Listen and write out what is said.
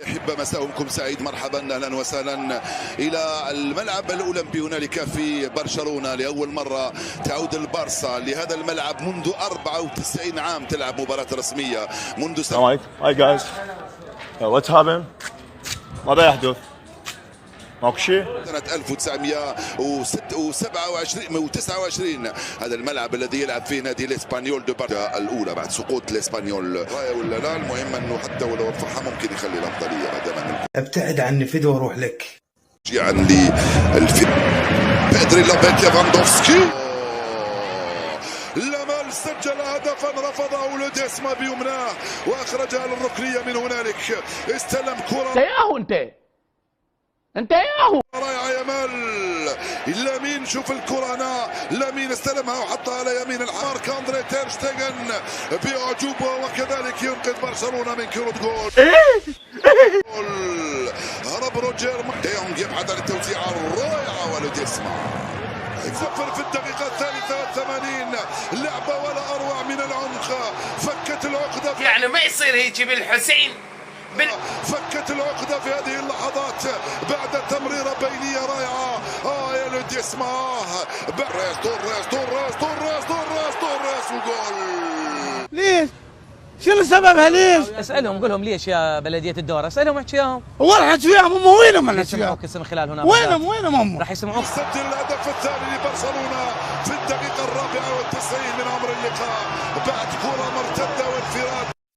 أحبة مساءكم سعيد، مرحبا أهلا وسهلا إلى الملعب الأولمبي هنالك في برشلونة. لأول مرة تعود البارسا لهذا الملعب منذ 94 عام، تلعب مباراة رسمية منذ سنة. Hi guys. What's happening? ماذا يحدث؟ ماكو شيء؟ سنة 1929 هذا الملعب الذي يلعب فيه نادي الاسبانيول دو بارتا الأولى بعد سقوط الاسبانيول. راية ولا لا، المهم أنه حتى ولو رفعها ممكن يخلي الأفضلية بعد. ابتعد عني فدوى واروح لك. تشجيعا للفيلم بيدري لابيل ليفاندوفسكي. لامال سجل هدفا رفضه لوديسما بيمناه واخرجها للركنيه من هنالك. استلم كره انت ياهو رائعه يامال. لامين شوف الكره هنا، لامين استلمها وحطها على يمين الحارك اندري تير شتيغن باعجوبه وكذلك ينقذ برشلونه من كره جول. هرب روجير ديونج يبحث عن التوزيعه الرائعه ولوديسما يصفر في الدقيقة 83. لعبة ولا أروع من العمق، فكت العقدة يعني ما يصير هيك بالحسين فكت العقدة في هذه اللحظات بعد تمريرة بينية رائعة. يا لوديسما توريس وجول. ليش؟ شنو سببها ليش؟ اسألهم قول لهم ليش يا بلدية الدورة، اسألهم احكيهم. هو راح احكي وياهم، هم وينهم انا يسمعوك من خلال هنا. وينهم هم؟ راح يسمعوك. سجل الهدف الثاني لبرشلونة في الدقيقة 94 من عمر اللقاء بعد كرة مرتدة وانفراد.